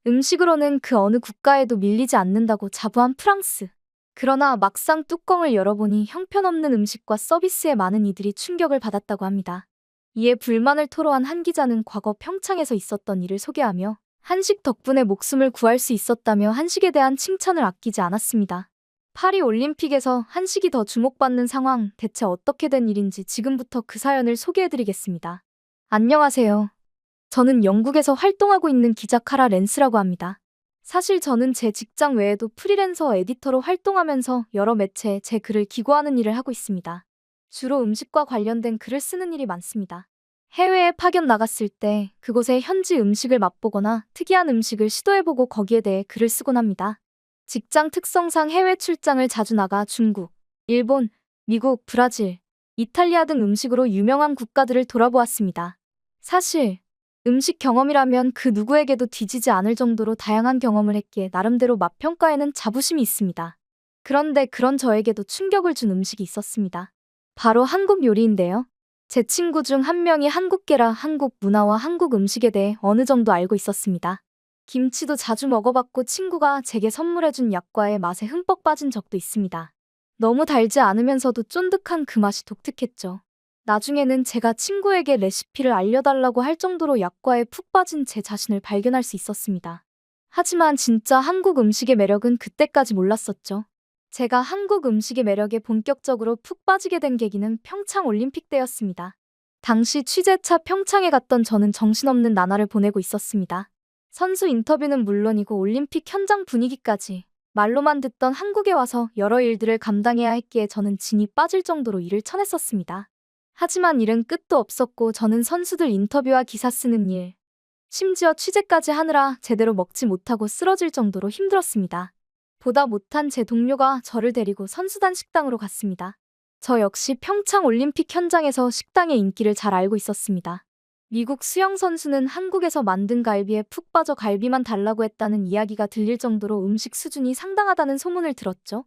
음식으로는 그 어느 국가에도 밀리지 않는다고 자부한 프랑스. 그러나 막상 뚜껑을 열어보니 형편없는 음식과 서비스에 많은 이들이 충격을 받았다고 합니다. 이에 불만을 토로한 한 기자는 과거 평창에서 있었던 일을 소개하며 한식 덕분에 목숨을 구할 수 있었다며 한식에 대한 칭찬을 아끼지 않았습니다. 파리 올림픽에서 한식이 더 주목받는 상황, 대체 어떻게 된 일인지 지금부터 그 사연을 소개해드리겠습니다. 안녕하세요. 저는 영국에서 활동하고 있는 기자 카라 랜스라고 합니다. 사실 저는 제 직장 외에도 프리랜서 에디터로 활동하면서 여러 매체에 제 글을 기고하는 일을 하고 있습니다. 주로 음식과 관련된 글을 쓰는 일이 많습니다. 해외에 파견 나갔을 때 그곳의 현지 음식을 맛보거나 특이한 음식을 시도해보고 거기에 대해 글을 쓰곤 합니다. 직장 특성상 해외 출장을 자주 나가 중국, 일본, 미국, 브라질, 이탈리아 등 음식으로 유명한 국가들을 돌아보았습니다. 사실 음식 경험이라면 그 누구에게도 뒤지지 않을 정도로 다양한 경험을 했기에 나름대로 맛평가에는 자부심이 있습니다. 그런데 그런 저에게도 충격을 준 음식이 있었습니다. 바로 한국 요리인데요. 제 친구 중 한 명이 한국계라 한국 문화와 한국 음식에 대해 어느 정도 알고 있었습니다. 김치도 자주 먹어봤고 친구가 제게 선물해준 약과의 맛에 흠뻑 빠진 적도 있습니다. 너무 달지 않으면서도 쫀득한 그 맛이 독특했죠. 나중에는 제가 친구에게 레시피를 알려달라고 할 정도로 약과에 푹 빠진 제 자신을 발견할 수 있었습니다. 하지만 진짜 한국 음식의 매력은 그때까지 몰랐었죠. 제가 한국 음식의 매력에 본격적으로 푹 빠지게 된 계기는 평창 올림픽 때였습니다. 당시 취재차 평창에 갔던 저는 정신없는 나날을 보내고 있었습니다. 선수 인터뷰는 물론이고 올림픽 현장 분위기까지 말로만 듣던 한국에 와서 여러 일들을 감당해야 했기에 저는 진이 빠질 정도로 일을 쳐냈었습니다. 하지만 일은 끝도 없었고 저는 선수들 인터뷰와 기사 쓰는 일, 심지어 취재까지 하느라 제대로 먹지 못하고 쓰러질 정도로 힘들었습니다. 보다 못한 제 동료가 저를 데리고 선수단 식당으로 갔습니다. 저 역시 평창 올림픽 현장에서 식당의 인기를 잘 알고 있었습니다. 미국 수영 선수는 한국에서 만든 갈비에 푹 빠져 갈비만 달라고 했다는 이야기가 들릴 정도로 음식 수준이 상당하다는 소문을 들었죠.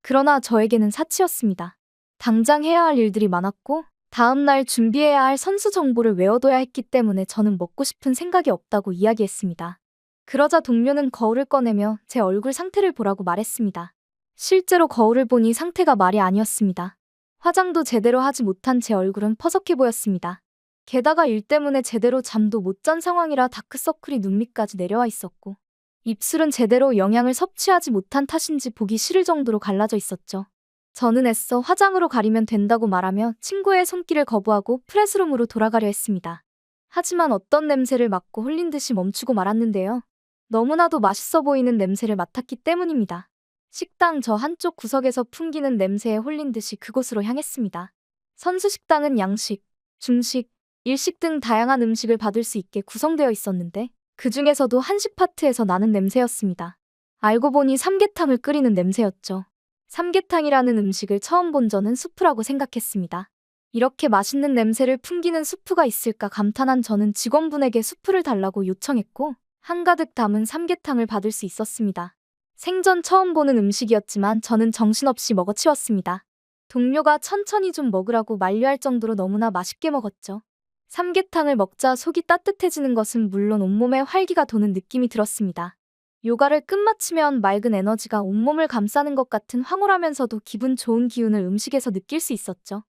그러나 저에게는 사치였습니다. 당장 해야 할 일들이 많았고 다음날 준비해야 할 선수 정보를 외워둬야 했기 때문에 저는 먹고 싶은 생각이 없다고 이야기했습니다. 그러자 동료는 거울을 꺼내며 제 얼굴 상태를 보라고 말했습니다. 실제로 거울을 보니 상태가 말이 아니었습니다. 화장도 제대로 하지 못한 제 얼굴은 퍼석해 보였습니다. 게다가 일 때문에 제대로 잠도 못 잔 상황이라 다크서클이 눈 밑까지 내려와 있었고 입술은 제대로 영양을 섭취하지 못한 탓인지 보기 싫을 정도로 갈라져 있었죠. 저는 애써 화장으로 가리면 된다고 말하며 친구의 손길을 거부하고 프레스룸으로 돌아가려 했습니다. 하지만 어떤 냄새를 맡고 홀린 듯이 멈추고 말았는데요. 너무나도 맛있어 보이는 냄새를 맡았기 때문입니다. 식당 저 한쪽 구석에서 풍기는 냄새에 홀린 듯이 그곳으로 향했습니다. 선수 식당은 양식, 중식, 일식 등 다양한 음식을 받을 수 있게 구성되어 있었는데 그 중에서도 한식 파트에서 나는 냄새였습니다. 알고 보니 삼계탕을 끓이는 냄새였죠. 삼계탕이라는 음식을 처음 본 저는 수프라고 생각했습니다. 이렇게 맛있는 냄새를 풍기는 수프가 있을까 감탄한 저는 직원분에게 수프를 달라고 요청했고 한가득 담은 삼계탕을 받을 수 있었습니다. 생전 처음 보는 음식이었지만 저는 정신없이 먹어치웠습니다. 동료가 천천히 좀 먹으라고 만류할 정도로 너무나 맛있게 먹었죠. 삼계탕을 먹자 속이 따뜻해지는 것은 물론 온몸에 활기가 도는 느낌이 들었습니다. 요가를 끝마치면 맑은 에너지가 온몸을 감싸는 것 같은 황홀하면서도 기분 좋은 기운을 음식에서 느낄 수 있었죠.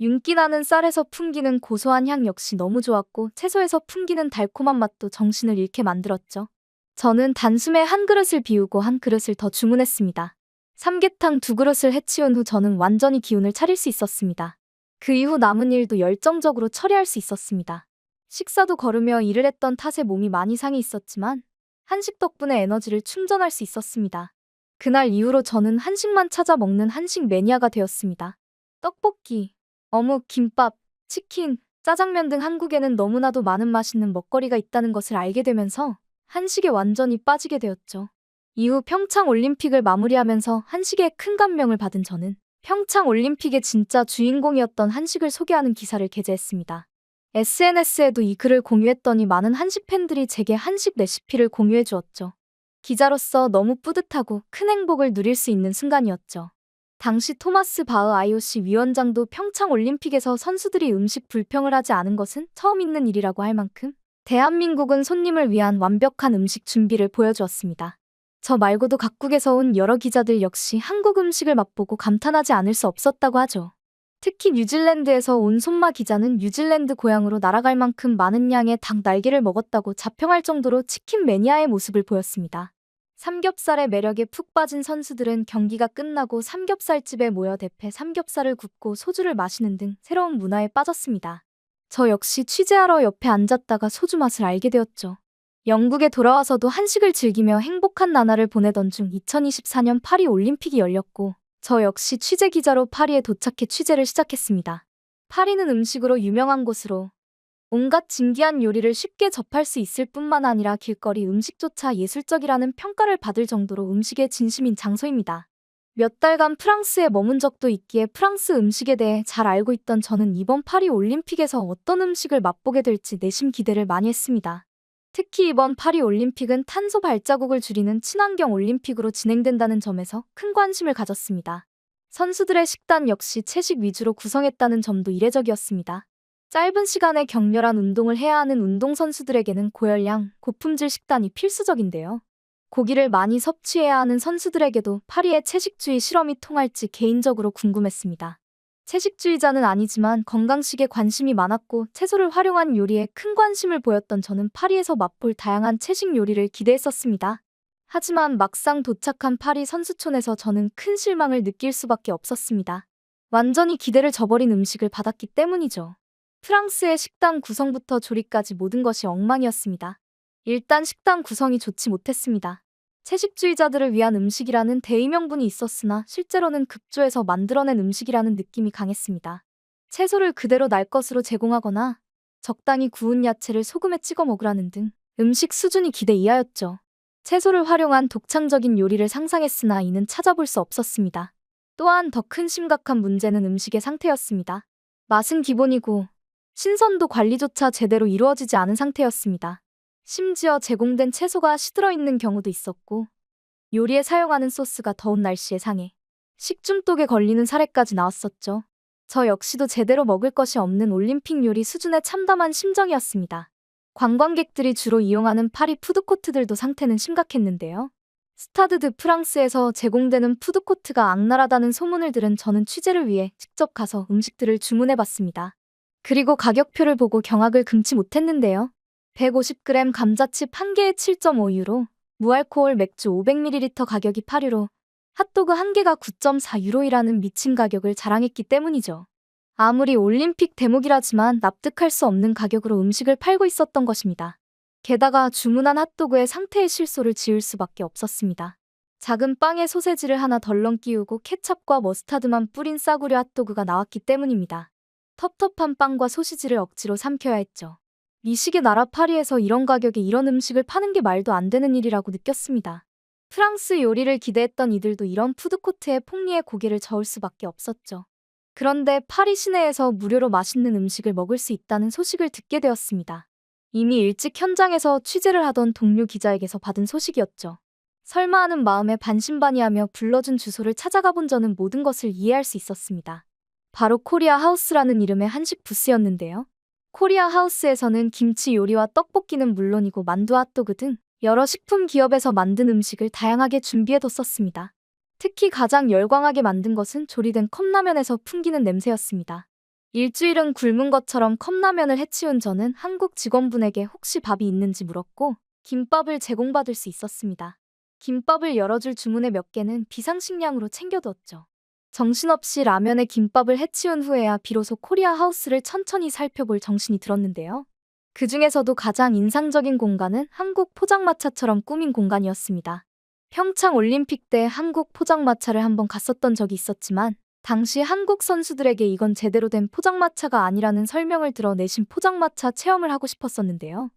윤기 나는 쌀에서 풍기는 고소한 향 역시 너무 좋았고 채소에서 풍기는 달콤한 맛도 정신을 잃게 만들었죠. 저는 단숨에 한 그릇을 비우고 한 그릇을 더 주문했습니다. 삼계탕 2그릇을 해치운 후 저는 완전히 기운을 차릴 수 있었습니다. 그 이후 남은 일도 열정적으로 처리할 수 있었습니다. 식사도 거르며 일을 했던 탓에 몸이 많이 상해 있었지만 한식 덕분에 에너지를 충전할 수 있었습니다. 그날 이후로 저는 한식만 찾아 먹는 한식 매니아가 되었습니다. 떡볶이, 어묵, 김밥, 치킨, 짜장면 등 한국에는 너무나도 많은 맛있는 먹거리가 있다는 것을 알게 되면서 한식에 완전히 빠지게 되었죠. 이후 평창 올림픽을 마무리하면서 한식에 큰 감명을 받은 저는 평창 올림픽의 진짜 주인공이었던 한식을 소개하는 기사를 게재했습니다. SNS에도 이 글을 공유했더니 많은 한식 팬들이 제게 한식 레시피를 공유해 주었죠. 기자로서 너무 뿌듯하고 큰 행복을 누릴 수 있는 순간이었죠. 당시 토마스 바흐 IOC 위원장도 평창 올림픽에서 선수들이 음식 불평을 하지 않은 것은 처음 있는 일이라고 할 만큼 대한민국은 손님을 위한 완벽한 음식 준비를 보여주었습니다. 저 말고도 각국에서 온 여러 기자들 역시 한국 음식을 맛보고 감탄하지 않을 수 없었다고 하죠. 특히 뉴질랜드에서 온 손마 기자는 뉴질랜드 고향으로 날아갈 만큼 많은 양의 닭 날개를 먹었다고 자평할 정도로 치킨 매니아의 모습을 보였습니다. 삼겹살의 매력에 푹 빠진 선수들은 경기가 끝나고 삼겹살집에 모여 대패 삼겹살을 굽고 소주를 마시는 등 새로운 문화에 빠졌습니다. 저 역시 취재하러 옆에 앉았다가 소주 맛을 알게 되었죠. 영국에 돌아와서도 한식을 즐기며 행복한 나날을 보내던 중 2024년 파리 올림픽이 열렸고 저 역시 취재 기자로 파리에 도착해 취재를 시작했습니다. 파리는 음식으로 유명한 곳으로 온갖 진기한 요리를 쉽게 접할 수 있을 뿐만 아니라 길거리 음식조차 예술적이라는 평가를 받을 정도로 음식에 진심인 장소입니다. 몇 달간 프랑스에 머문 적도 있기에 프랑스 음식에 대해 잘 알고 있던 저는 이번 파리 올림픽에서 어떤 음식을 맛보게 될지 내심 기대를 많이 했습니다. 특히 이번 파리 올림픽은 탄소 발자국을 줄이는 친환경 올림픽으로 진행된다는 점에서 큰 관심을 가졌습니다. 선수들의 식단 역시 채식 위주로 구성했다는 점도 이례적이었습니다. 짧은 시간에 격렬한 운동을 해야 하는 운동선수들에게는 고열량, 고품질 식단이 필수적인데요. 고기를 많이 섭취해야 하는 선수들에게도 파리의 채식주의 실험이 통할지 개인적으로 궁금했습니다. 채식주의자는 아니지만 건강식에 관심이 많았고 채소를 활용한 요리에 큰 관심을 보였던 저는 파리에서 맛볼 다양한 채식 요리를 기대했었습니다. 하지만 막상 도착한 파리 선수촌에서 저는 큰 실망을 느낄 수밖에 없었습니다. 완전히 기대를 저버린 음식을 받았기 때문이죠. 프랑스의 식당 구성부터 조리까지 모든 것이 엉망이었습니다. 일단 식당 구성이 좋지 못했습니다. 채식주의자들을 위한 음식이라는 대의명분이 있었으나 실제로는 급조해서 만들어낸 음식이라는 느낌이 강했습니다. 채소를 그대로 날 것으로 제공하거나 적당히 구운 야채를 소금에 찍어 먹으라는 등 음식 수준이 기대 이하였죠. 채소를 활용한 독창적인 요리를 상상했으나 이는 찾아볼 수 없었습니다. 또한 더 큰 심각한 문제는 음식의 상태였습니다. 맛은 기본이고 신선도 관리조차 제대로 이루어지지 않은 상태였습니다. 심지어 제공된 채소가 시들어 있는 경우도 있었고 요리에 사용하는 소스가 더운 날씨에 상해 식중독에 걸리는 사례까지 나왔었죠. 저 역시도 제대로 먹을 것이 없는 올림픽 요리 수준의 참담한 심정이었습니다. 관광객들이 주로 이용하는 파리 푸드코트들도 상태는 심각했는데요. 스타드 드 프랑스에서 제공되는 푸드코트가 악랄하다는 소문을 들은 저는 취재를 위해 직접 가서 음식들을 주문해봤습니다. 그리고 가격표를 보고 경악을 금치 못했는데요. 150g 감자칩 1개에 7.5유로, 무알코올 맥주 500ml 가격이 8유로, 핫도그 1개가 9.4유로이라는 미친 가격을 자랑했기 때문이죠. 아무리 올림픽 대목이라지만 납득할 수 없는 가격으로 음식을 팔고 있었던 것입니다. 게다가 주문한 핫도그에 상태의 실소를 지을 수밖에 없었습니다. 작은 빵에 소세지를 하나 덜렁 끼우고 케첩과 머스타드만 뿌린 싸구려 핫도그가 나왔기 때문입니다. 텁텁한 빵과 소시지를 억지로 삼켜야 했죠. 미식의 나라 파리에서 이런 가격에 이런 음식을 파는 게 말도 안 되는 일이라고 느꼈습니다. 프랑스 요리를 기대했던 이들도 이런 푸드코트에 폭리의 고개를 저을 수밖에 없었죠. 그런데 파리 시내에서 무료로 맛있는 음식을 먹을 수 있다는 소식을 듣게 되었습니다. 이미 일찍 현장에서 취재를 하던 동료 기자에게서 받은 소식이었죠. 설마 하는 마음에 반신반의하며 불러준 주소를 찾아가 본 저는 모든 것을 이해할 수 있었습니다. 바로 코리아 하우스라는 이름의 한식 부스였는데요. 코리아 하우스에서는 김치 요리와 떡볶이는 물론이고 만두, 핫도그 등 여러 식품 기업에서 만든 음식을 다양하게 준비해뒀었습니다. 특히 가장 열광하게 만든 것은 조리된 컵라면에서 풍기는 냄새였습니다. 일주일은 굶은 것처럼 컵라면을 해치운 저는 한국 직원분에게 혹시 밥이 있는지 물었고 김밥을 제공받을 수 있었습니다. 김밥을 열어줄 주문의 몇 개는 비상식량으로 챙겨두었죠. 정신없이 라면에 김밥을 해치운 후에야 비로소 코리아 하우스를 천천히 살펴볼 정신이 들었는데요. 그 중에서도 가장 인상적인 공간은 한국 포장마차처럼 꾸민 공간이었습니다. 평창 올림픽 때 한국 포장마차를 한번 갔었던 적이 있었지만 당시 한국 선수들에게 이건 제대로 된 포장마차가 아니라는 설명을 들어 내심 포장마차 체험을 하고 싶었었는데요.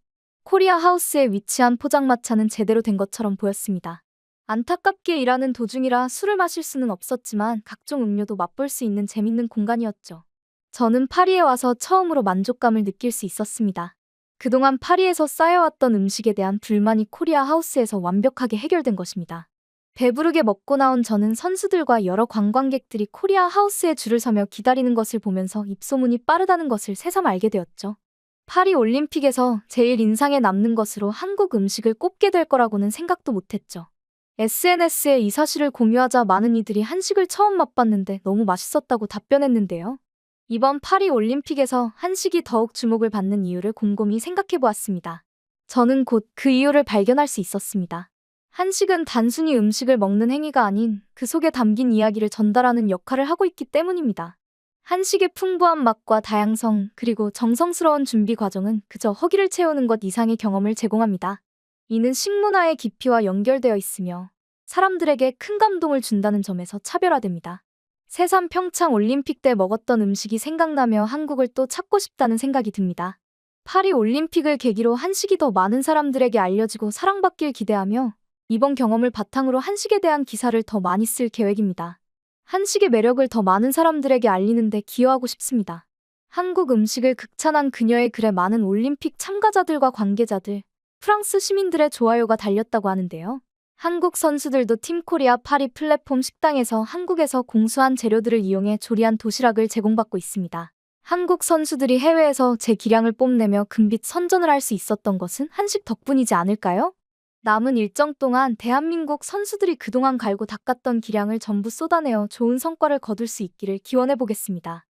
코리아 하우스에 위치한 포장마차는 제대로 된 것처럼 보였습니다. 안타깝게 일하는 도중이라 술을 마실 수는 없었지만 각종 음료도 맛볼 수 있는 재밌는 공간이었죠. 저는 파리에 와서 처음으로 만족감을 느낄 수 있었습니다. 그동안 파리에서 쌓여왔던 음식에 대한 불만이 코리아 하우스에서 완벽하게 해결된 것입니다. 배부르게 먹고 나온 저는 선수들과 여러 관광객들이 코리아 하우스에 줄을 서며 기다리는 것을 보면서 입소문이 빠르다는 것을 새삼 알게 되었죠. 파리 올림픽에서 제일 인상에 남는 것으로 한국 음식을 꼽게 될 거라고는 생각도 못했죠. SNS에 이 사실을 공유하자 많은 이들이 한식을 처음 맛봤는데 너무 맛있었다고 답변했는데요. 이번 파리 올림픽에서 한식이 더욱 주목을 받는 이유를 곰곰이 생각해 보았습니다. 저는 곧 그 이유를 발견할 수 있었습니다. 한식은 단순히 음식을 먹는 행위가 아닌 그 속에 담긴 이야기를 전달하는 역할을 하고 있기 때문입니다. 한식의 풍부한 맛과 다양성, 그리고 정성스러운 준비 과정은 그저 허기를 채우는 것 이상의 경험을 제공합니다. 이는 식문화의 깊이와 연결되어 있으며 사람들에게 큰 감동을 준다는 점에서 차별화됩니다. 새삼 평창 올림픽 때 먹었던 음식이 생각나며 한국을 또 찾고 싶다는 생각이 듭니다. 파리 올림픽을 계기로 한식이 더 많은 사람들에게 알려지고 사랑받길 기대하며 이번 경험을 바탕으로 한식에 대한 기사를 더 많이 쓸 계획입니다. 한식의 매력을 더 많은 사람들에게 알리는 데 기여하고 싶습니다. 한국 음식을 극찬한 그녀의 글에 많은 올림픽 참가자들과 관계자들, 프랑스 시민들의 좋아요가 달렸다고 하는데요. 한국 선수들도 팀코리아 파리 플랫폼 식당에서 한국에서 공수한 재료들을 이용해 조리한 도시락을 제공받고 있습니다. 한국 선수들이 해외에서 제 기량을 뽐내며 금빛 선전을 할 수 있었던 것은 한식 덕분이지 않을까요? 남은 일정 동안 대한민국 선수들이 그동안 갈고 닦았던 기량을 전부 쏟아내어 좋은 성과를 거둘 수 있기를 기원해 보겠습니다.